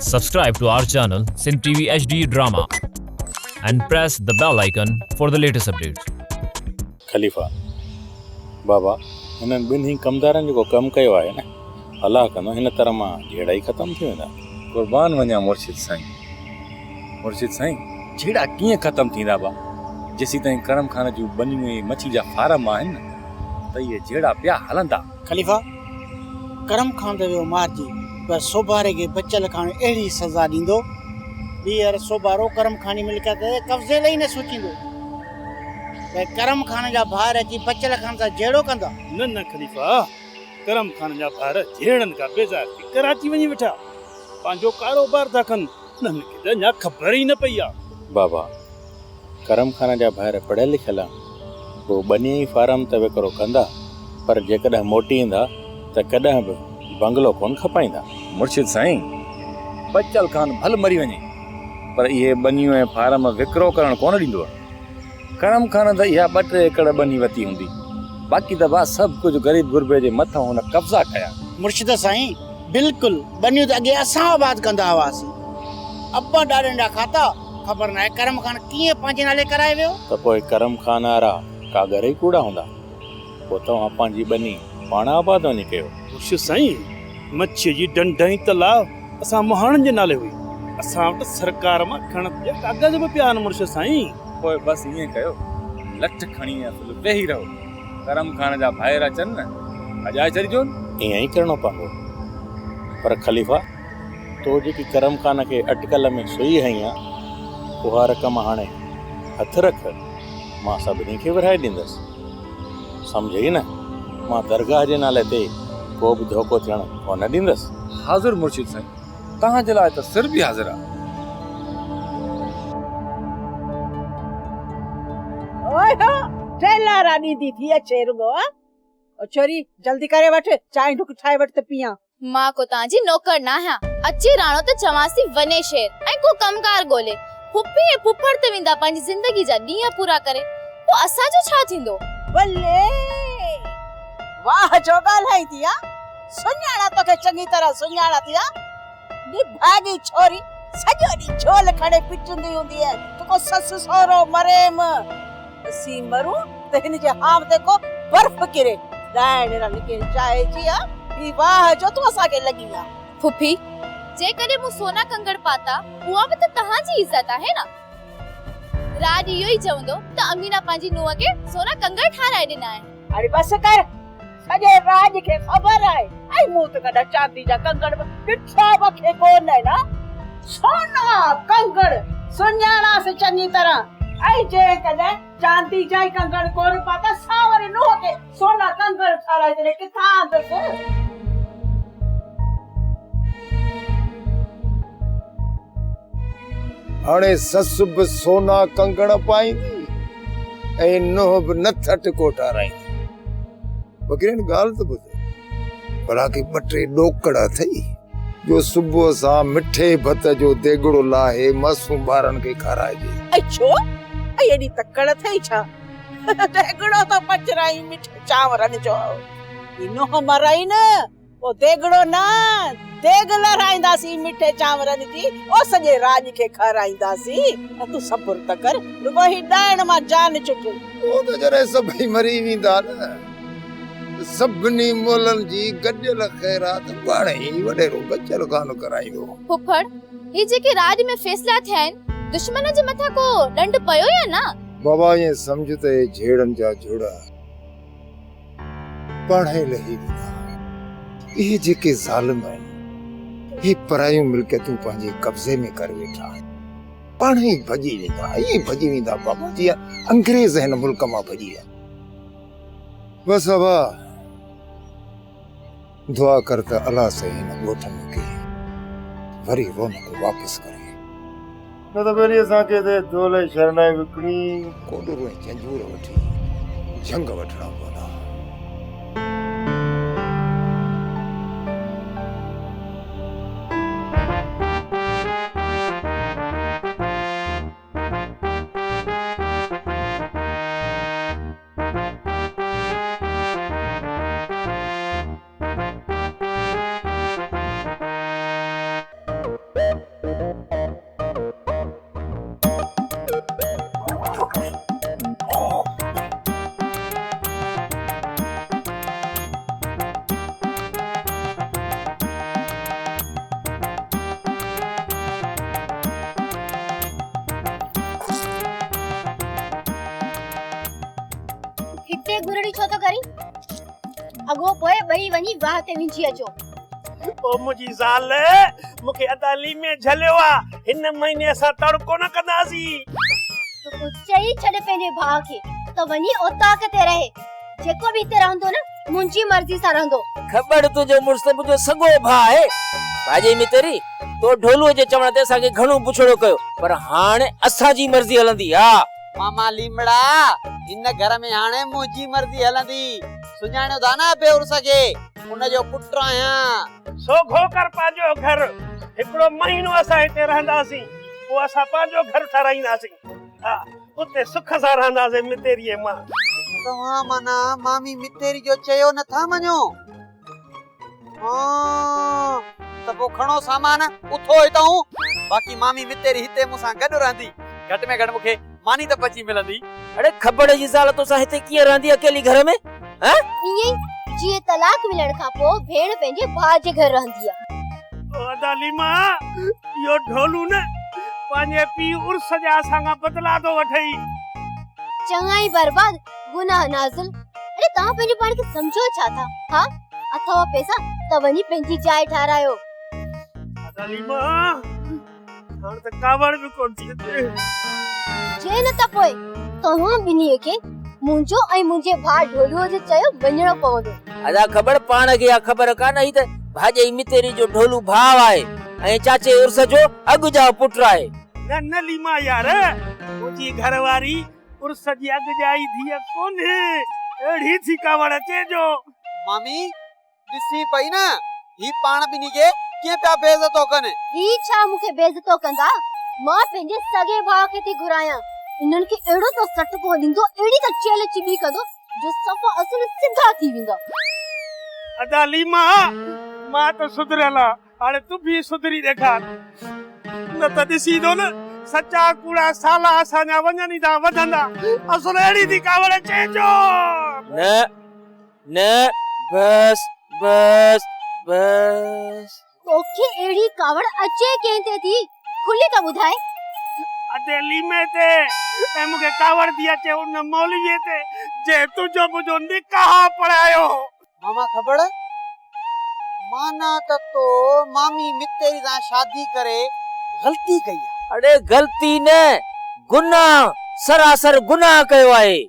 Subscribe to our channel Sin TV HD Drama and press the bell icon for the latest updates. खलीफ़ा बाबा हिननि ॿिन्ही कमदारनि जेको कमु कयो आहे न अलाह कंदो हिन तरह मां झेड़ा ई ख़तमु थी वेंदा। कुर्बान वञा मुर्शिद साईं झेड़ा कीअं ख़तमु थींदा बा जेसीं ताईं करम खान जूं बनियूं ऐं मच्छी जा फार्म आहिनि न त इहे झेड़ा पिया हलंदा। खलीफ़ा करम खान त वियो मारिजी पर सोभारे खे बचल खान अहिड़ी सज़ा ॾींदो ॿीहर सोभारो करम खानी मिल्कियत कब्ज़े लाइ न सोचींदो भई करम खान जा भार अची बचल खान सां जहिड़ो कंदा। न खलीफ़ा करम खान जा भार झेड़नि खां बेज़ार थी कराची वञी वेठा पंहिंजो कारोबार था कनि उन्हनि खे त अञा ख़बर ई न पई आहे। बाबा करम खान जा भाइर पढ़ियल लिखियल आहे पोइ ॿनी फार्म त विकिरो कंदा पर जेकॾहिं मोटी ईंदा त कॾहिं बि बंगलो कोन खपाईंदा। मुर्शिद साईं बचल खान भल मरी वञे पर इहे बनियूं ऐं फार्म विकिरो करणु कोन ॾींदो आहे। करम खान त इहा 2-3 एकड़ बनी वरिती हूंदी बाक़ी त बा सभु कुझु ग़रीब गुरबे जे मथां हुन कब्ज़ा कया। मुर्शिद साईं बिल्कुलु बनियूं त अॻे असां आबाद कंदा हुआसीं अब्बा ॾाॾनि जा खाता ख़बर न आहे करम खान कीअं पंहिंजे नाले कराए वियो। त पोइ करम खान वारा कागर ई कूड़ा हूंदा पोइ तव्हां पंहिंजी ॿनी पाण आबाद वञी कयो। मुर्शिद साईं मच्छीअ जी डंड ऐं तलाउ असां मुहाणनि जे नाले हुई असां वटि सरकार मां खणत जा कागज़ बि पिया आहिनि। मुर्शिद साईं पोइ बसि ईअं कयो लठ खणी वेही रहो करम खान जा भाइर अचनि न अजाए छॾिजो। ईअं ई करिणो पवंदो पर खलीफ़ा तो जेकी करम खान खे अटकल में सुई हई आहे उहा रक़म हाणे हथु रख मां सभिनी खे विरहाए ॾींदुसि सम्झई न। मां दरगाह जे नाले ते को बि धोखो थियणु कोन ॾींदुसि। हाज़िर मुर्शिद साईं तव्हांजे लाइ त सिर बि हाज़िर आहे। ओए हो ट्रेलर आनी दी थी अचे रुगो ओ छोरी जल्दी करे वठ चाय ढुक ठाए वठ त पिया। मां को तांजी नौकर ना है अची राणो त चवासी वने शेर ऐं को कमकार गोले फुप्पी ऐं फुफड़ ते विंदा पंहिंजी जिंदगी जा ॾींहं पूरा करे पोइ असांजो छा थींदो। बल्ले वाह जो ॻाल्हाई थी आ सुञाणा तोखे चङी तरह सुञाणा थी आ नी भागी छोरी सॼो ॾींहुं झोल खणे पिचंदी हूंदी है तो को ससु सहुरो मरेम असीं मरूं त हिन जे हाम ते को बर्फ किरे ॾाइण रन के चाहे जी आ ही वाह जो तू असांखे लॻी आ। फुफी जे कॾहिं मूं सोना कंगड़ पाता उहा बि त तव्हांजी इज़त आहे न। राज इहो ई चवंदो त अमीना पंहिंजी नुंहं खे सोना कंगड़ ठाराए ॾिना आहिनि। अरे बस कर सॼे राज खे ख़बर आहे ऐं मूं त कॾहिं चांदी जा कंगड़ ॾिठा मूंखे कोन आहे न। सोना कंगड़ सुञाणासीं चङी तरह ऐं जे कॾहिं चांदी जा ई कंगड़ कोन पाता सावरे नुंहं खे सोना कंगड़ ठाराए ॾिने किथां आंदसि। हाणे ससु बि सोना कंगण पाईंदी ऐं नुंहुं बि नथ टको ठाराईंदी। बकरियुनि ॻाल्हि त ॿुध भला के 2-3 ॾोकड़ा अथई जो सुबुह सां मिठे भत जो देगड़ो लाहे मासूम ॿारनि खे खाराइजे। ऐं छो ऐं एॾी तकड़ अथई छा देगड़ो त पचराई मिठे चांवरनि जो ई नुंहुं मराई न ओ देगड़ो न देग लराईंदासीं मिठे चांवरनि जी ओ सॼे राज खे खाराईंदासीं। तूं सब्र त कर रुगो ही ॾाइण मां जान छुट। ओ त जॾहिं सभई मरी वेंदा न सभिनी मोलनि जी गॾियल ख़ैरात पाण ई वॾेरो बचल खान कराईंदो। फुफड़ ही जेके राज में फैसला थिया आहिनि दुश्मन जे मथां को ॾंड पयो या न। बाबा ये समझ ते झेड़न जा जोड़ा पाणे लही वेंदा। ये जेके ज़ालिम आहिनि ही परायूं मिल्कियतूं पंहिंजे कब्ज़े में करे वेठा पाणे ई भॼी वेंदा बाबा जीअं अंग्रेज़ हिन मुल्क मां भॼी विया। बस बाबा दुआ कर त अल्लाह से हिन ॻोठ में के वरी रौनक वापस करे न त पहिरीं असांखे ते दोले शरणाई विकिणी कोडूरो ऐं चंजूर वठी जंग वठणा पवंदा। हिते घुरड़ी छो तो करी अगो पोए बई वनी वाह ते विंची अचो ओ मुजी ज़ाल मूंखे अदाली में झलियो आ हिन महीने असां तड़को न कंदासी तो कुछ चई छड़े पंहिंजे भाउ खे तो वनी ओताक ते रहे जेको भी हिते रहंदो न मुंजी मर्जी सां रहंदो खबर तुंहिंजो मुड़ुस मुंहिंजो सॻो भाउ आहे भाॼी में तेरी तो ढोलूअ जे चवण ते असांखे घणो पुछड़ो कयो पर हाणे असांजी मर्ज़ी हलंदी हा मामा लीमड़ा इन घर में हाणे मुंहिंजी मर्ज़ी हलंदी सुञाणो था न पे उर्स खे उनजो पुट आहियां सोघो कर पंहिंजो घर हिकिड़ो महीनो असां हिते रहंदासीं पोइ असां पंहिंजो घर ठाराईंदासीं हा उते सुख सां रहंदासीं मितेरीअ मां तव्हां माना मामी मितेरी जो चयो नथा मञो हाँ त पोइ खणो सामान उथो हितां बाक़ी मामी मितेरी हिते मूंसां गॾु रहंदी घटि में घटि मूंखे मानी त बची मिलंदी अरे खबर जी ज़ाल तोसां हिते कीअं रहंदी अकेली घर में हैं इए जी तलाक मिलण खां पोइ भेण पंहिंजे भाउ जे घर रहंदी आ अदाली मां यो ढोलू न पंहिंजे पीउ उर्स जा असांखां बदला थो वठई चङाई बर्बाद गुनाह नाज़िल अरे तव्हां पंहिंजे पाण खे सम्झो छा था हा अथव पैसा त वञी पंहिंजी जाइ ठारायो अदाली मां हाणे त कावड़ बि कोन थी अचे जे न त पोइ तव्हां ॿिन्ही खे मुंहिंजो ऐं मुंहिंजे भाउ ढोलूअ जो चयो वञणो पवंदो अदा खबर पाण खे ख़बर कान ही त भाॼई मितेरी जो ढोलू भाउ आहे ऐं चाचे उर्स जो अॻु जा पुट आहे न न लीमा यार मुंहिंजी घरवारी उर्स जी अॻु जाई धीअ कोन्हे अहिड़ी थी कावड़ अचे जो मामी ॾिसी पई न ही पाण ॿिन्ही खे कीअं पिया बेइज़तो कनि ही छा मूंखे बेइज़तो कंदा मां पंहिंजे सॻे भाउ खे थी घुरायां इन्हनि खे अहिड़ो तो सटको ॾींदो अहिड़ी त चेल चिबी कंदो जो सफ़ा असुल सिधा थी वेंदा अदाली मां त सुधरियल आ हाणे तूं बि सुधरी ॾेखार न त ॾिसी थो न सचा कूड़ा साला असांजा वञनि था वधंदा असुल अहिड़ी थी कावड़ अचे जो न न बस बस बस तोखे अहिड़ी कावड़ अचे कंहिं ते थी खुली त ॿुधाए अदेली में ते ऐं मूंखे कावड़ थी अचे उन मौलवीअ ते जे तुंहिंजो मुंहिंजो निकाह पढ़ायो मामा खबर माना त तो मामी मितेरी सां शादी करे ग़लती कई आहे अरे ग़लती न गुनाह सरासर गुनाह कयो आहे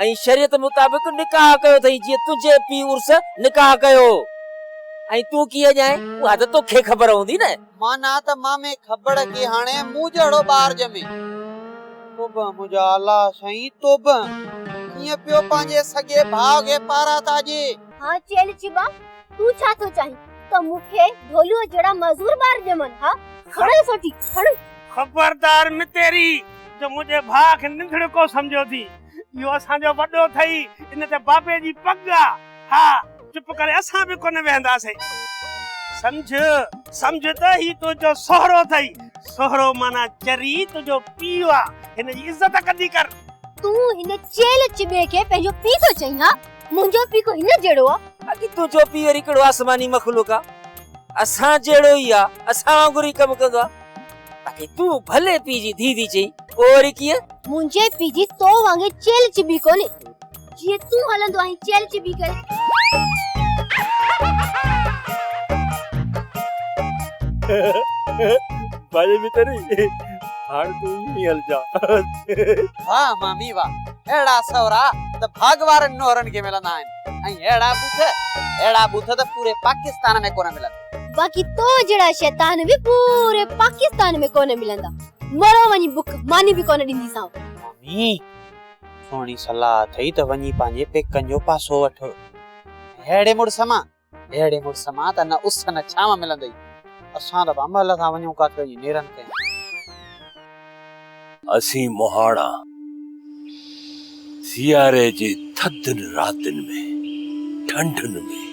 ऐं शरीयत मुताबिक निकाह कयो अथई जीअं तुंहिंजे पीउ उर्स निकाह कयो ऐं तूं कीअं ॼाए उहा त तोखे ख़बर हूंदी न माना त मामे खबर के हाणे मूं जहिड़ो ॿार ॼमे तोबा मुंहिंजा अला साईं तोबा कीअं पियो पंहिंजे सॻे भाउ खे पारा था ॾे हाँ चेल चिबा तू छा थो चाहीं त मूंखे ढोलूअ जहिड़ा मज़ूर ॿार ॼमनि हा खण सोटी खण खबरदार मितेरी जो मुंहिंजे भाउ खे निंढड़ को सम्झो थी इहो असांजो वॾो थई इन ते बाबे जी पग आ हा चुप करे असां बि कोन वेहंदासीं समझ त ही तुंहिंजो सोहरो थई सोहरो माना चरी तुंहिंजो पीउ आ हिन जी इज़त कदी कर तू हिन चेल चिबे खे पंहिंजो पीउ थो चईं हा मुंहिंजो पीउ को हिन जहिड़ो आ अॼु तुंहिंजो पीउ वरी कहिड़ो आसमानी मखलूक आ असां जहिड़ो ई आ असां वांगुरु ई कमु कंदो आ बाक़ी तूं भले पीउ जी धी थी चई पोइ वरी कीअं मुंहिंजे पीउ जी तो वांगे चेल चिबी कोन्हे जीअं तूं हलंदो आहीं चेल चिबी करे भाई मितेरी हाणे तूं ही हल जा वाह मामी वाह अहिड़ा सवरा त भाग वारनि नोरनि खे मिलंदा आहिनि ऐं अहिड़ा बूथ त पूरे पाकिस्तान में कोन मिलंदा बाक़ी तो जहिड़ा शैतान बि पूरे पाकिस्तान में कोन मिलंदा मरो वञी बुख मानी बि कोन ॾींदी सां मामी सोणी सलाह थई त वञी पंहिंजे पेकनि जो पासो वठो अहिड़े मुड़ुस मां त न उस न छांव मिलंदई असां त अमल सां वञूं काथे वञी नेरनि कयूं असीं मोहाड़ा सियारे जी थधनि रातिनि में ठंडुनि में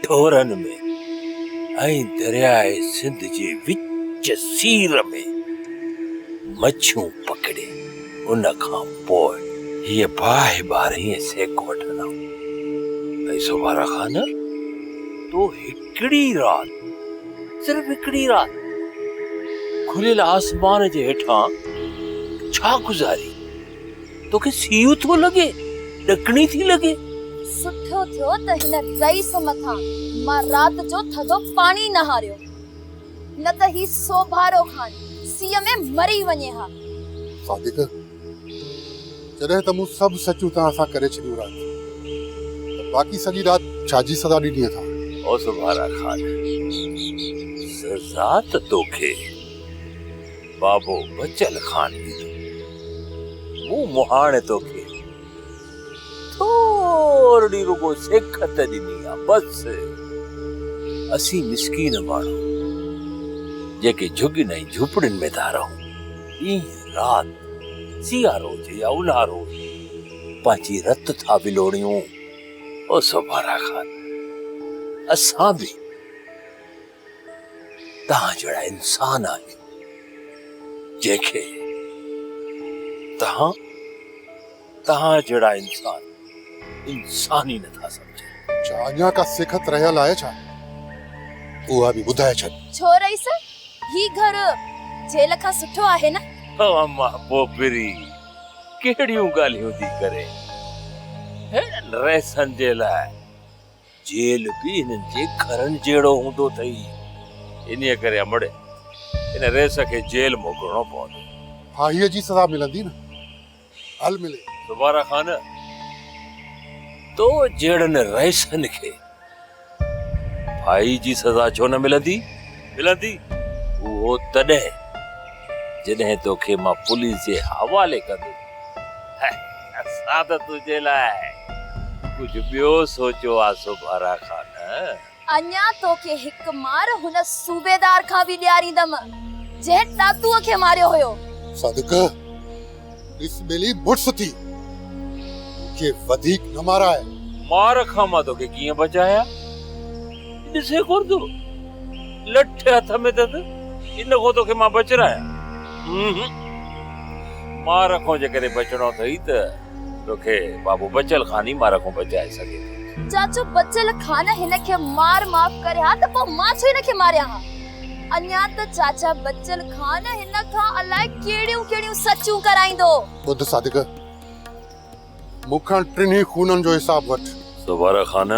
ढोरनि में ऐं दरियाए सिंध जे विच सीर में मच्छियूं पकड़े उन खां पोइ हीअ बाहि ॿारहीं सेक वठंदा ऐं सुभाणे खां न तो हिकिड़ी राति सिर्फ़ हिकिड़ी राति खुलियल आसमान जे हेठां छा गुज़ारी तोखे सीउ थो लॻे ॾकणी थी लॻे। सुठो थियो त हिन रईस मथां मां रात जो थधो पाणी न हारियो, न त ही सोभारो खान सीअ में मरी वञे हा। सादिक, जॾहिं त मूं सभु सचूं तव्हां सां करे छॾियूं राति, त बाक़ी सॼी राति छाजी सज़ा ॾिनी अथां? ओ सुभारा खान, सज़ा त तोखे बाबो बचल खान ॾिनो। मूं मुहाणे तोखे थोरी रुगो सिखत ॾिनी आहे बस। असीं मिसकीन माण्हू जेके झुगिन ऐं झूपड़ियुनि में था रहूं, ॾींहुं राति सियारो हुजे या ऊन्हारो, पंहिंजी रत था विलोड़ियूं। ओ सुभारा खान, असां बि तव्हां जहिड़ा इंसान आहियूं जंहिंखे तव्हां जहिड़ा इंसान ही नथा सम्झनि। छा अञा का सिखत रहियल आहे छा? उहा बि ॿुधाए छॾ। छो रईस, ही घर जेल खां सुठो आहे न? अम्मा पोपरी कहिड़ियूं ॻाल्हियूं थी करे। हिननि रैसनि जे लाइ जेल बि हिननि जे घरनि जहिड़ो हूंदो अथई। इन्हीअ करे अमड़े हिन रैस खे जेल मोकिलणो पवंदो। फाहीअ जी सज़ा मिलंदी न, हल मिले। सुभारा खान, तो जहिड़नि रैसनि खे फाही जी सज़ा छो न मिलंदी? मिलंदी उहो तॾहिं जॾहिं तोखे मां पुलिस जे हवाले कंदो। असां त तुंहिंजे लाइ कुझु ॿियो सोचियो आहे सुभारा खान। अञा तोखे हिकु मार हुन सूबेदार खां बि ॾियारींदमि जंहिं टातूअ खे मारियो हुयो। सादिक, इस बेली मुड़स थी के वधीक न माराए। मार खां मां तोखे कीअं बचाया? ॾिसे कोन तूं लठ हथ में अथस, इन खां तोखे मां बचराया। मार खां जेकॾहिं बचणो अथई त तोखे बाबू बचल खान ही मार खां बचाए सघे। चाचो बचल खान हिन खे मार माफ़ करे हा त पोइ मां छो हिन खे मारिया हा? अञा त चाचा बचल खान हिन खां अलाए कहिड़ियूं सचूं कराईंदो। ॿुध सादिक, मूंखां टिनी खूननि जो हिसाब वठ। सुभारा खान,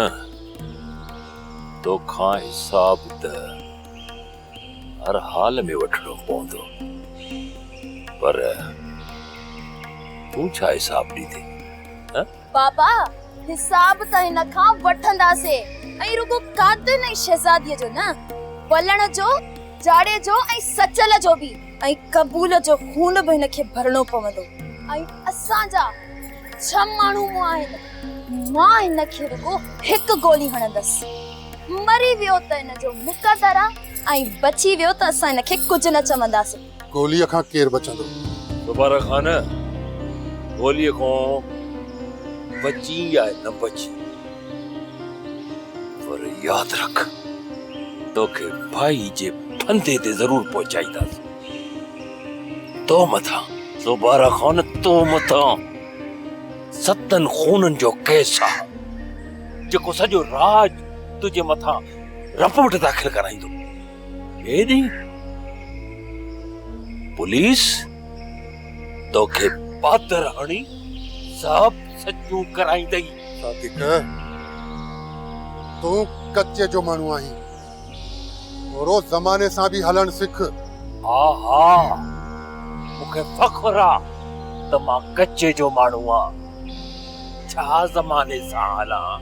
तोखां हिसाब त हर हाल में वठणो पवंदो, पर तूं छा हिसाब ॾींदे? बाबा, हिसाब त हिन खां वठंदासे, ऐं रुगो कातिल ऐं शहजादीअ जो न, बलण जो, जाड़े जो ऐं सचल जो बि, ऐं कबूल जो खून बि हिन खे भरणो पवंदो। ऐं असांजा 6 माण्हू आहिनि। मां हिन खे रुगो हिकु गोली हणंदसि। मरी वियो त हिन जो मुक़दर आहे, ऐं बची वियो त असां हिन खे कुझु न चवंदासीं। गोलीअ खां केरु बचंदो? सुभारा खान, गोलीअ खां बची या न बची, पर याद रख, तोखे भाई जे फंदे ते जरूर पहुचाईंदासीं। तो मथां सुभारा खान, तो मथां 7 खूननि जो केस आहे, जेको सॼो राज तुझे मथां रिपोर्ट दाख़िल कराईंदो। एॾी पुलिस तोखे पातर हणी सभु सचूं कराईंदई। सादिक, तूं कच्चे जो माण्हू आहीं, थोरो ज़माने सां बि हलण सिख। हा, मूंखे फ़ख्र आहे त मां कच्चे जो माण्हू आहियां। छा ज़माने सां हलां?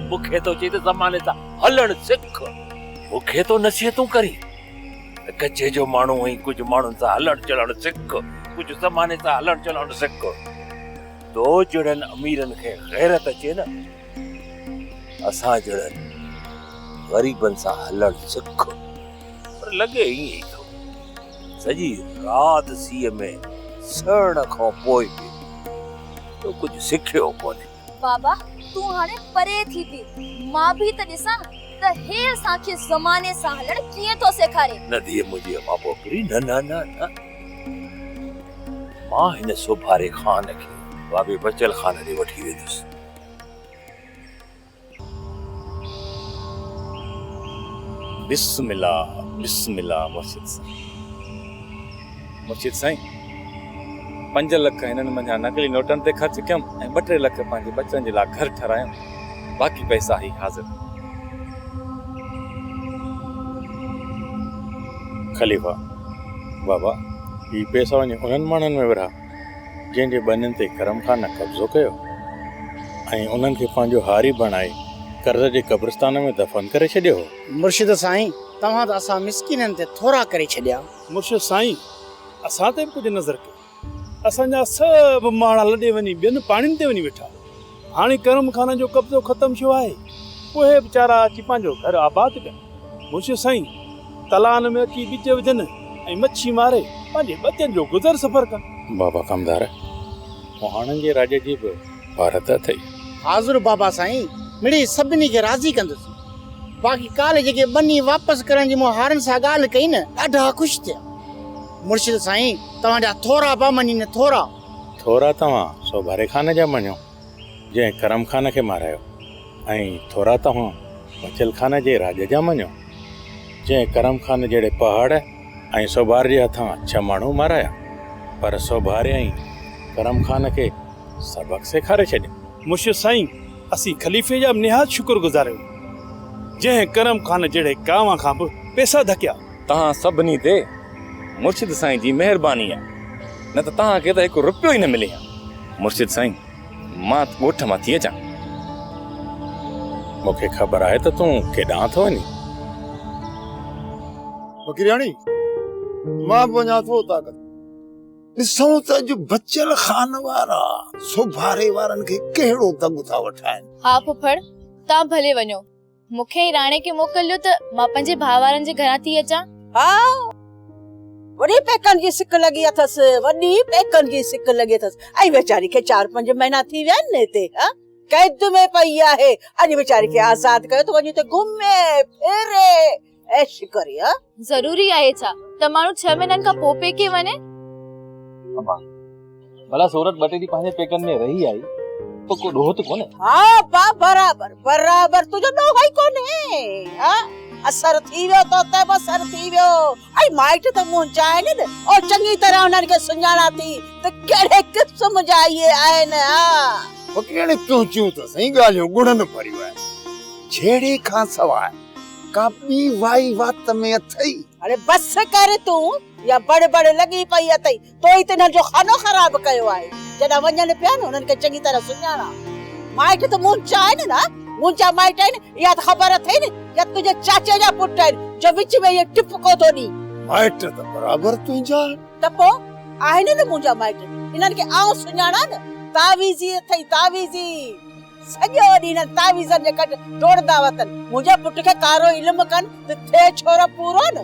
मूंखे तो चई त ज़माने सां हलण सिख। मूंखे तो नसीहतूं करी कच्चे जो माण्हू ऐं कुझु माण्हुनि सां हलण चलण सिख, कुझु ज़माने सां हलण चलण सिख। तो जड़न अमीरन खे गैरत अचे न, असां जड़न गरीबन सां हलण सिख। पर लगे ई थो, सजी रात सीअ में सड़न खां पोइ तो कुछ सिखियो कोने। बाबा, तू हाणे परे थी पी। मां भी त ॾिसां त हे असांखे ज़माने सां हलण कीअं थो सेखारे। न दिए मुझे मां पोकरी, न न न न, मां हिन सुभारे खान खे बाबे बचल खान ॾे वठी वेंदुसि। बिस्मिल्लाह बिस्मिल्लाह। मुर्शिद साईं, 5 लख हिननि मुंहिंजा नकली नोटनि ते ख़र्च कयमि ऐं 2-3 लख पंहिंजे बचनि जे लाइ घर ठारायमि। बाक़ी पैसा ही हाज़िर। खलीफ़ा बाबा, ही पैसा वञी उन्हनि माण्हुनि में विरहा जंहिंजे ॿनियुनि ते करम खान कब्ज़ो कयो ऐं उन्हनि खे पंहिंजो हारी बणाए कर्ज़ जे कब्रिस्तान में दफ़न करे छॾियो हो। मुर्शिद साईं, तव्हां त असां मिसकिननि ते थोरा करे छॾिया। मुर्शिद साईं, असां ते बि कुझु नज़र कयो। असांजा सभु माणा लॾे वञी ॿियनि पाणियुनि ते वञी वेठा। हाणे करम खान जो कब्ज़ो ख़तमु थियो आहे, उहे वीचारा अची पंहिंजो घर आबाद कनि। मुर्शिद साईं, तलान में अची ॿिज विझनि ऐं मच्छी मारे पंहिंजे बचनि जो गुज़र सफ़र कनि। बाबा कमदार, मुहाणनि जे राज जी बि भारत अथई। हाज़ुर बाबा साईं, मिड़ी सभिनी खे राज़ी कंदुसि। बाक़ी काल जेके ॿनी वापसि करण जी मूं हारनि सां ॻाल्हि कई न, ॾाढा ख़ुशि थिया। मुर्शिद साईं, तव्हांजा थोरा बा मञी न थोरा। थोरा तव्हां सोभारे खान जा मञो जंहिं करम खान खे मारायो, ऐं थोरा तव्हां बचल खान जे राज जा मञो जंहिं करम खान जहिड़े पहाड़ ऐं सोभार जे हथां 6 माण्हू माराया, पर सोभारे ऐं करम खान खे सबक सेखारे छॾियो। मुर्शिद साईं, असीं खलीफ़े जा निहायत शुक्रगुज़ार आहियूं जंहिं करम खान जहिड़े गांव खां बि पैसा धकिया। तव्हां सभिनी ते मुर्शिद साईं जी महिरबानी आहे, न त तव्हांखे त 1 रुपयो ई न मिले हा। मुर्शिद साईं, मां ॻोठ मां थी अचां। मूंखे ख़बर आहे त तूं केॾांहुं थो वञी। फकीरियाणी, मां वञा थो ताक़त। ॾिसूं त अॼु बचल खान वारा सोभारे वारनि खे कहिड़ो तंग था वठाइनि। हा फुफड़, तव्हां भले वञो। मूंखे ई राणे खे मोकिलियो त मां पंहिंजे भाउ वारनि जे घरां थी अचां। हा, वॾी पेकनि जी सिक लॻी अथसि, वॾी पेकनि जी सिक लॻी अथसि। ऐं वेचारी खे 4-5 महीना थी विया आहिनि न हिते, कैद में पई आहे। अॼु वेचारी खे आज़ाद कयो त वञी त घुमे फिरे ऐश करे। ज़रूरी आहे छा त माण्हू 6 महीननि खां पोइ पेके वञे? भला सूरत 2 ॾींहं पंहिंजे पेकनि में रही आई तो को ॾोह त कोन्हे? हा बा, बराबर बराबर तुंहिंजो ॾोह ई कोन्हे। असर थी वियो तो ते बसर थी वियो। ऐं माइट त मुंहिंजा आहिनि न, और चङी तरह उन्हनि खे सुञाणा थी त कहिड़े क़िस्म जा इहे आहिनि। फकीरियाणी, तूं चूं त सही ॻाल्हियूं गुणनि भरियूं आहिनि। छेड़े खां सवाइ का ॿी वाई वात में अथई? अरे बस कर तूं, या बड़ लॻी पई अथई। तो ई तिन्हनि जो खानो ख़राब कयो आहे। जॾहिं वञनि पिया न, उन्हनि खे चङी तरह सुञाणा। माइट त मुंहिंजा आहिनि न, मुंहिंजा माइट आहिनि, इहा त ख़बर अथई न, या तुंहिंजे चाचे जा पुट आहिनि जो विच में इहे टिपको थो ॾी। माइट त बराबर तुंहिंजा त पोइ आहिनि न मुंहिंजा माइट, इन्हनि खे आउं सुञाणा न। तावीज़ी अथई, तावीज़ी। सॼो ॾींहुं तावीज़नि जे कट दौड़दा वतन। मुंहिंजे पुट खे कारो इल्मु कनि त थिए छोरो पूरो न।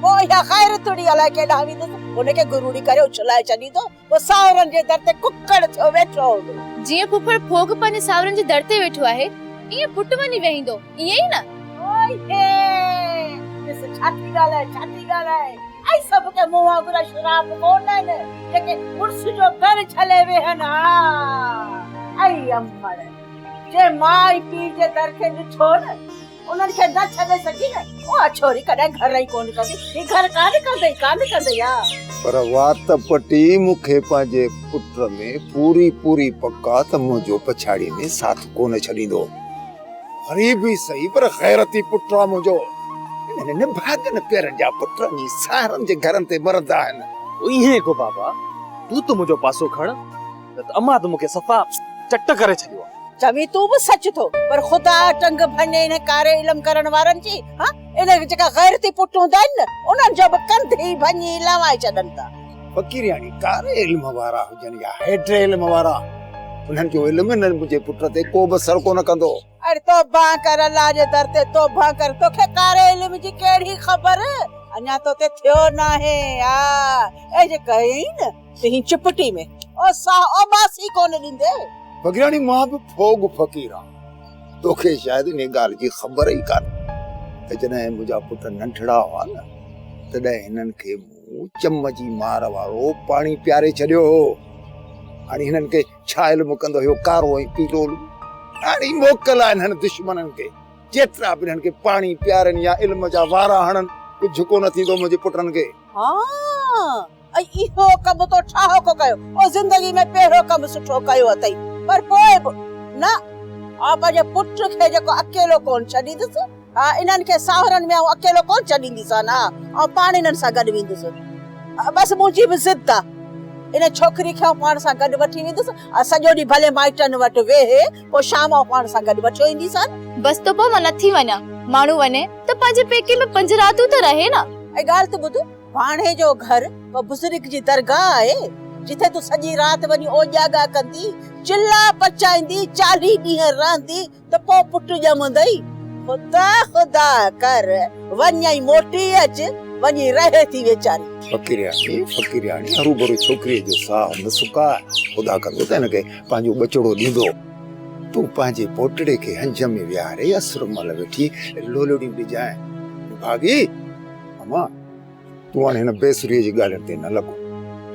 पोइ इहा ख़ैर तुड़ी अलाए केॾां वेंदुसि, हुनखे गुरूड़ी करे उछलाए छॾींदो। पोइ सावरनि जे दर ते कुकड़ थियो वेठो हूंदो। जीअं फुफड़ फोग पंहिंजे सावरनि जे दर ते वेठो आहे, ईअं पुट वञी वेहींदो, ईअं ई न? ॾिस छाती ॻाल्हाए। ऐं सभु के मुंहुं वांगुरु शराब कोन आहिनि जेके मुड़ुस जो दर छले वेहनि। ऐं अमड़ जे माई पीउ जे दर खे ॾिठो न, उन्हनि खे न छॾे सघी न। उहा छोरी कॾहिं घर ई कोन कंदी, ही घर कान कंदई यार। पर वात पटी मूंखे पंहिंजे पुट में पूरी पक्का त मुंहिंजो पछाड़ी में साथ कोन छॾींदो। ग़रीब ई सही, पर ग़ैरती पुट आहे मुंहिंजो। इन्हनि भागन पेरनि जा पुट नी सारनि जे घरनि ते मरदा आहिनि। इहे को बाबा, तू तो मुंहिंजो पासो खण, त अम्मा त मूंखे सफ़ा चट करे छॾियो। चवी तू भी सच थो, पर खुदा टंग भन्ने इन कारे इल्म करण वारन जी। इन जेका गैरती पुट हूंदा आहिनि न, उन्हनि जो बि कंधी भञी लवाए छॾनि था। फकीरियाणी, कारे इल्म वारा हुजनि या हेठे इल्म वारा, उन्हनि जो इल्म न मुंहिंजे पुट ते को बि असर कोन कंदो। अरे तौबा कर, अल्लाह जे दर ते तौबा कर। तोखे कारे इल्म जी कहिड़ी ख़बर? अञा तो ते थियो न आहे। ए जे कई न तही चिपटी में ओ सा ओ बासी कोन ॾींदे। फकीरियाणी, मां बि फोग फ़क़ीर आहियां। तोखे शायदि इन ॻाल्हि जी ख़बर ई कान त जॾहिं मुंहिंजा पुट नंढड़ा हुआ न, तॾहिं हिननि खे मूं चमची मार वारो पाणी पियारे छॾियो हो। हाणे हिननि खे छा इल्मु कंदो हुयो कारो ऐं पीलो। हाणे मोकल आहे हिननि दुश्मननि खे, जेतिरा बि हिननि खे पाणी पियारनि या इल्म जा वारा हणनि, कुझु कोन थींदो मुंहिंजे पुटनि खे। ऐं इहो कमु तो ठाहो को कयो ओ ज़िंदगी में पहिरियों कमु सुठो कयो अथई पर पोइ बि न आ पंहिंजे पुट खे जेको अकेलो कोन छॾींदुसि हा इन्हनि खे साहुरनि में अकेलो कोन छॾींदीसां न ऐं पाण इन्हनि सां गॾु वेंदुसि बसि मुंहिंजी बि ज़िद आहे इन छोकिरी खे पाण सां गॾु वठी वेंदुसि सॼो ॾींहुं भले माइटनि वटि वेहे पोइ शाम जो पाण सां गॾु वठी ईंदीसां बस तो मां नथी वञा माण्हू वञे त पंहिंजे पेके में 5 रातूं त रहे न ऐं ॻाल्हि त ॿुध भाणे जो घर बुज़ुर्ग जी दरगाह आहे जिथे तूं सॼी राति वञी ओॼागा कंदी चिल्ला पचाईंदी 40 ॾींहं रहंदी त पोइ पुट ॼमंदई खुदा खुदा कर वञई मोटी अच वञी रहे थी वेचारी फ़कीरियाणी हरूभरू छोकिरीअ जो साह न सुका खुदा कंदो त हिनखे पंहिंजो बचड़ो ॾींदो तूं पंहिंजे पोटड़े खे हंज में विहारे असुर महिल वेठी लोलड़ी ॾिजाए भागी अमा तूं हाणे हिन बेसुरीअ जी ॻाल्हियुनि ते न लॻो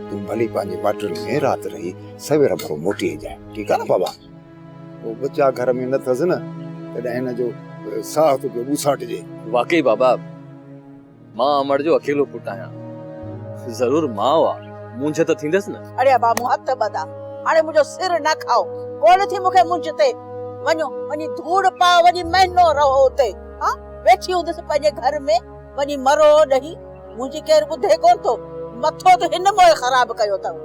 तूं भली पंहिंजे माइटनि में राति रही सवेर भरो मोटी अचाए ठीकु आहे न बाबा पोइ बच्चा घर में न अथसि न तॾहिं हिन जो साह तोखे ॿुसाटिजे वाकई बाबा मां अमर जो अकेलो पुट आहियां ज़रूर मां मुंझ त थींदसि न अरे बाबू हथ ॿधा हाणे मुंहिंजो सिर न खाओ कोन थी मूंखे मुंझ ते वञो वञी धूड़ पाओ वञी महीनो रहो उते हा वेठी हूंदसि पंहिंजे घर में वञी मरो ॾही मुंहिंजी केरु ॿुधे कोन थो मथो त हिन मोए ख़राब कयो अथव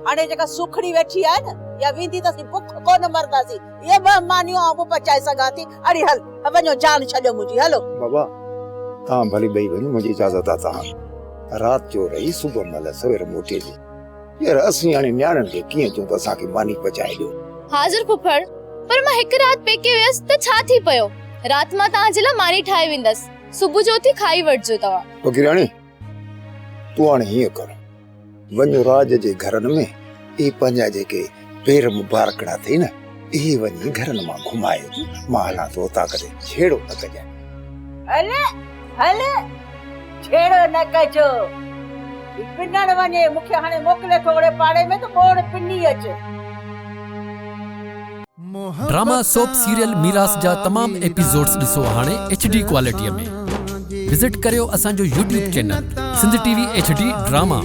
हाणे जेका सुखड़ी वेठी आहे न या वेंदी तसी बुख कोन मरदासी ये ब मानियो आबू पचाए सगा थी अरे हल वञो जान छॾियो मुंहिंजी हलो बाबा तव्हां भली ॿई वञो मुंहिंजी इजाज़त आहे तव्हां राति जो रही सुबुह महिल सवेर मोटी अचे यार असीं हाणे न्याणनि खे कीअं चऊं त असांखे मानी पचाए ॾियो हाज़िर फुफड़ पर मां हिकु राति पेके वियसि त छा थी पियो राति मां तव्हांजे लाइ मानी ठाहे वेंदसि सुबुह जो उथी खाई वठिजो तव्हां फ़कीराणी तूं हाणे हीअं कर वञो राज जे घरनि में ई पंहिंजा जेके पेर मुबारकड़ा अथई न इहे वञी घरनि मां घुमाए मां हलां थो उतां करे छेड़ो न कजांइ हले हले छेड़ो न कजो पिनण वञे मूंखे हाणे मोकिले थोड़े पाड़े में त मोड़ पिनी अचे ड्रामा सोप सीरियल मीरास जा तमाम एपिसोड्स ॾिसो हाणे HD क्वालिटीअ में विजिट करियो असांजो YouTube channel Sindh TV HD drama.